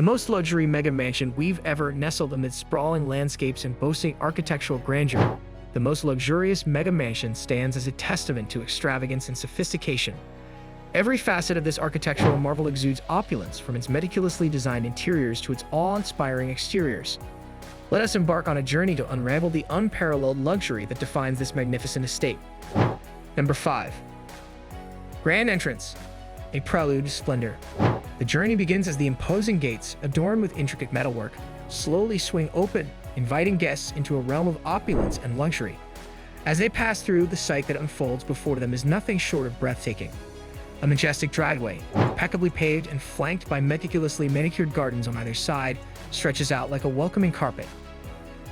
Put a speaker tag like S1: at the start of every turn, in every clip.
S1: The most luxury mega mansion we've ever nestled amid sprawling landscapes and boasting architectural grandeur. The most luxurious mega mansion stands as a testament to extravagance and sophistication. Every facet of this architectural marvel exudes opulence, from its meticulously designed interiors to its awe-inspiring exteriors. Let us embark on a journey to unravel the unparalleled luxury that defines this magnificent estate. Number 5. Grand Entrance, a prelude to splendor. The journey begins as the imposing gates, adorned with intricate metalwork, slowly swing open, inviting guests into a realm of opulence and luxury. As they pass through, the sight that unfolds before them is nothing short of breathtaking. A majestic driveway, impeccably paved and flanked by meticulously manicured gardens on either side, stretches out like a welcoming carpet.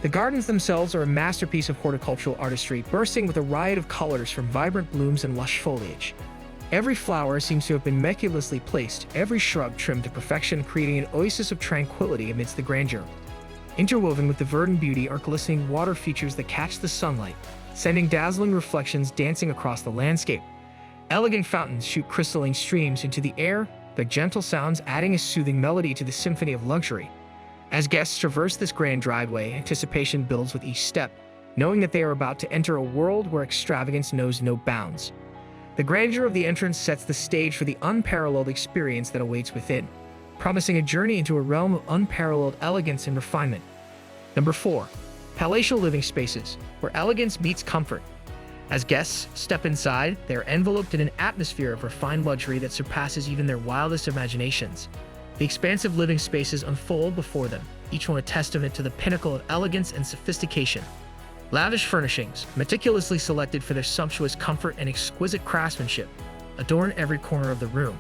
S1: The gardens themselves are a masterpiece of horticultural artistry, bursting with a riot of colors from vibrant blooms and lush foliage. Every flower seems to have been meticulously placed, every shrub trimmed to perfection, creating an oasis of tranquility amidst the grandeur. Interwoven with the verdant beauty are glistening water features that catch the sunlight, sending dazzling reflections dancing across the landscape. Elegant fountains shoot crystalline streams into the air, their gentle sounds adding a soothing melody to the symphony of luxury. As guests traverse this grand driveway, anticipation builds with each step, knowing that they are about to enter a world where extravagance knows no bounds. The grandeur of the entrance sets the stage for the unparalleled experience that awaits within, promising a journey into a realm of unparalleled elegance and refinement. Number 4. Palatial living spaces, where elegance meets comfort. As guests step inside, they are enveloped in an atmosphere of refined luxury that surpasses even their wildest imaginations. The expansive living spaces unfold before them, each one a testament to the pinnacle of elegance and sophistication. Lavish furnishings, meticulously selected for their sumptuous comfort and exquisite craftsmanship, adorn every corner of the room.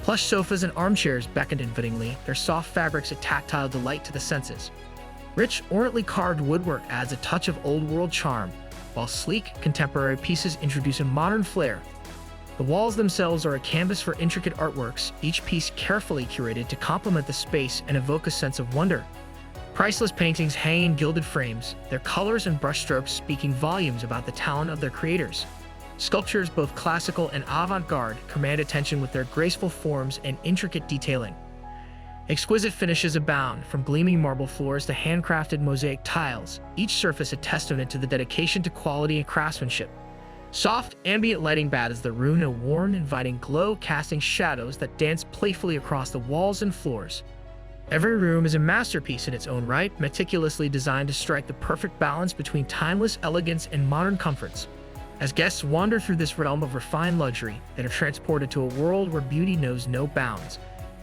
S1: Plush sofas and armchairs beckon invitingly, their soft fabrics a tactile delight to the senses. Rich, ornately carved woodwork adds a touch of old-world charm, while sleek, contemporary pieces introduce a modern flair. The walls themselves are a canvas for intricate artworks, each piece carefully curated to complement the space and evoke a sense of wonder. Priceless paintings hang in gilded frames, their colors and brushstrokes speaking volumes about the talent of their creators. Sculptures, both classical and avant-garde, command attention with their graceful forms and intricate detailing. Exquisite finishes abound, from gleaming marble floors to handcrafted mosaic tiles, each surface a testament to the dedication to quality and craftsmanship. Soft, ambient lighting batthes the room in a warm, inviting glow, casting shadows that dance playfully across the walls and floors. Every room is a masterpiece in its own right, meticulously designed to strike the perfect balance between timeless elegance and modern comforts. As guests wander through this realm of refined luxury, they are transported to a world where beauty knows no bounds,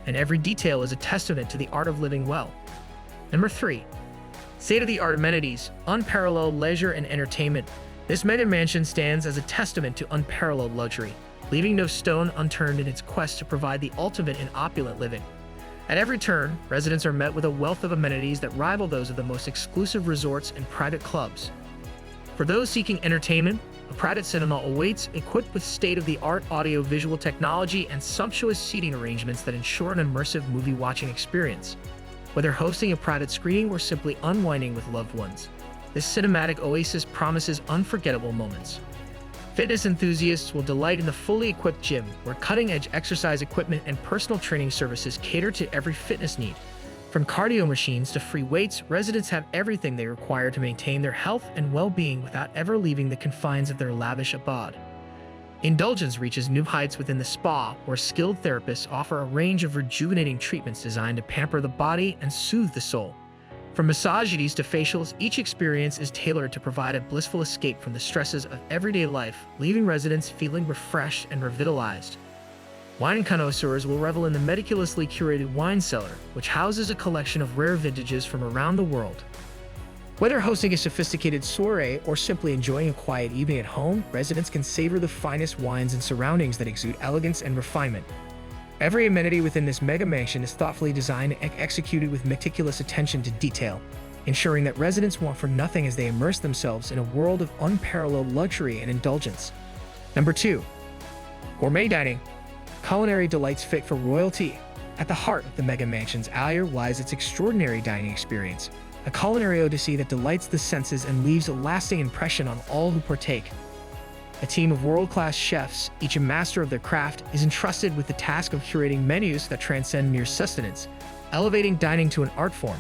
S1: and every detail is a testament to the art of living well. Number 3. State-of-the-art amenities, unparalleled leisure and entertainment. This mega mansion stands as a testament to unparalleled luxury, leaving no stone unturned in its quest to provide the ultimate in opulent living. At every turn, residents are met with a wealth of amenities that rival those of the most exclusive resorts and private clubs. For those seeking entertainment, a private cinema awaits, equipped with state-of-the-art audio-visual technology and sumptuous seating arrangements that ensure an immersive movie-watching experience. Whether hosting a private screening or simply unwinding with loved ones, this cinematic oasis promises unforgettable moments. Fitness enthusiasts will delight in the fully equipped gym, where cutting-edge exercise equipment and personal training services cater to every fitness need. From cardio machines to free weights, residents have everything they require to maintain their health and well-being without ever leaving the confines of their lavish abode. Indulgence reaches new heights within the spa, where skilled therapists offer a range of rejuvenating treatments designed to pamper the body and soothe the soul. From massages to facials, each experience is tailored to provide a blissful escape from the stresses of everyday life, leaving residents feeling refreshed and revitalized. Wine connoisseurs will revel in the meticulously curated wine cellar, which houses a collection of rare vintages from around the world. Whether hosting a sophisticated soiree or simply enjoying a quiet evening at home, residents can savor the finest wines and surroundings that exude elegance and refinement. Every amenity within this mega mansion is thoughtfully designed and executed with meticulous attention to detail, ensuring that residents want for nothing as they immerse themselves in a world of unparalleled luxury and indulgence. Number 2. Gourmet dining. Culinary delights fit for royalty. At the heart of the mega mansion's allure lies its extraordinary dining experience, a culinary odyssey that delights the senses and leaves a lasting impression on all who partake. A team of world-class chefs, each a master of their craft, is entrusted with the task of curating menus that transcend mere sustenance, elevating dining to an art form.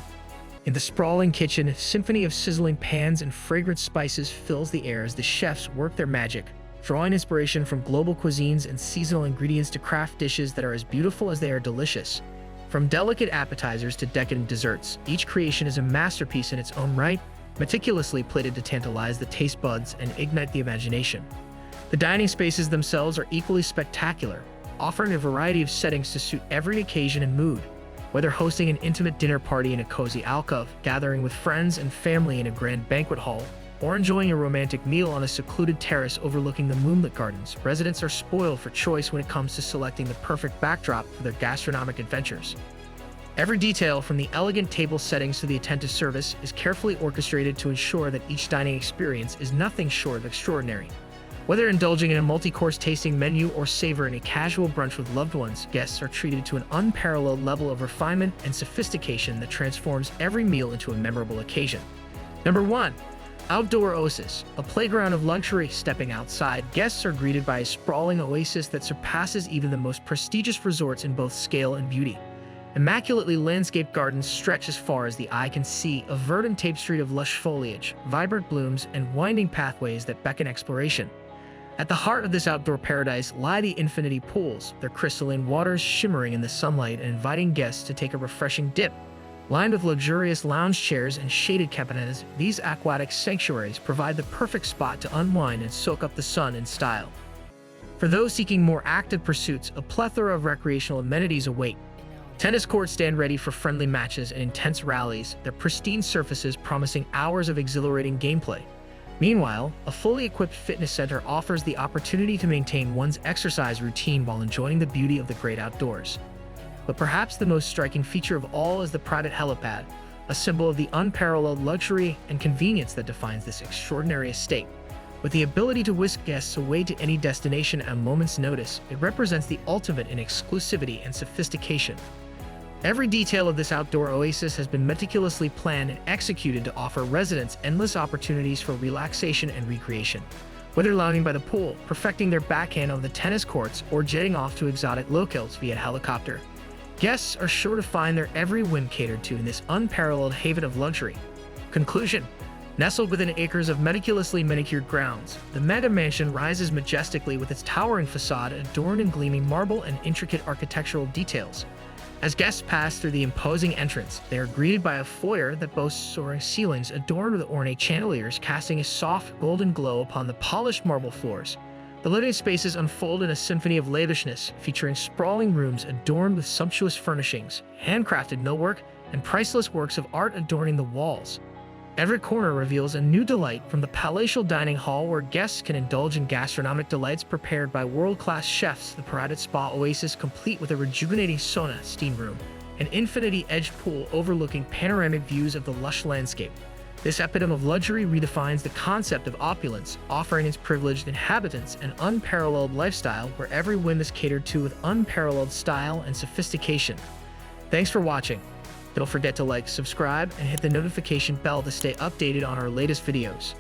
S1: In the sprawling kitchen, a symphony of sizzling pans and fragrant spices fills the air as the chefs work their magic, drawing inspiration from global cuisines and seasonal ingredients to craft dishes that are as beautiful as they are delicious. From delicate appetizers to decadent desserts, each creation is a masterpiece in its own right, meticulously plated to tantalize the taste buds and ignite the imagination. The dining spaces themselves are equally spectacular, offering a variety of settings to suit every occasion and mood. Whether hosting an intimate dinner party in a cozy alcove, gathering with friends and family in a grand banquet hall, or enjoying a romantic meal on a secluded terrace overlooking the moonlit gardens, residents are spoiled for choice when it comes to selecting the perfect backdrop for their gastronomic adventures. Every detail, from the elegant table settings to the attentive service, is carefully orchestrated to ensure that each dining experience is nothing short of extraordinary. Whether indulging in a multi-course tasting menu or savoring a casual brunch with loved ones, guests are treated to an unparalleled level of refinement and sophistication that transforms every meal into a memorable occasion. Number 1. Outdoor Oasis, a playground of luxury. Stepping outside, guests are greeted by a sprawling oasis that surpasses even the most prestigious resorts in both scale and beauty. Immaculately landscaped gardens stretch as far as the eye can see, a verdant tapestry of lush foliage, vibrant blooms, and winding pathways that beckon exploration. At the heart of this outdoor paradise lie the infinity pools, their crystalline waters shimmering in the sunlight and inviting guests to take a refreshing dip. Lined with luxurious lounge chairs and shaded cabanas, these aquatic sanctuaries provide the perfect spot to unwind and soak up the sun in style. For those seeking more active pursuits, a plethora of recreational amenities await. Tennis courts stand ready for friendly matches and intense rallies, their pristine surfaces promising hours of exhilarating gameplay. Meanwhile, a fully equipped fitness center offers the opportunity to maintain one's exercise routine while enjoying the beauty of the great outdoors. But perhaps the most striking feature of all is the private helipad, a symbol of the unparalleled luxury and convenience that defines this extraordinary estate. With the ability to whisk guests away to any destination at a moment's notice, it represents the ultimate in exclusivity and sophistication. Every detail of this outdoor oasis has been meticulously planned and executed to offer residents endless opportunities for relaxation and recreation. Whether lounging by the pool, perfecting their backhand on the tennis courts, or jetting off to exotic locales via helicopter, guests are sure to find their every whim catered to in this unparalleled haven of luxury. Conclusion: nestled within acres of meticulously manicured grounds, the mega mansion rises majestically with its towering facade adorned in gleaming marble and intricate architectural details. As guests pass through the imposing entrance, they are greeted by a foyer that boasts soaring ceilings adorned with ornate chandeliers casting a soft golden glow upon the polished marble floors. The living spaces unfold in a symphony of lavishness, featuring sprawling rooms adorned with sumptuous furnishings, handcrafted millwork, and priceless works of art adorning the walls. Every corner reveals a new delight, from the palatial dining hall where guests can indulge in gastronomic delights prepared by world-class chefs to the private spa oasis complete with a rejuvenating sauna steam room, an infinity-edged pool overlooking panoramic views of the lush landscape. This epitome of luxury redefines the concept of opulence, offering its privileged inhabitants an unparalleled lifestyle where every whim is catered to with unparalleled style and sophistication. Thanks for watching. Don't forget to like, subscribe, and hit the notification bell to stay updated on our latest videos.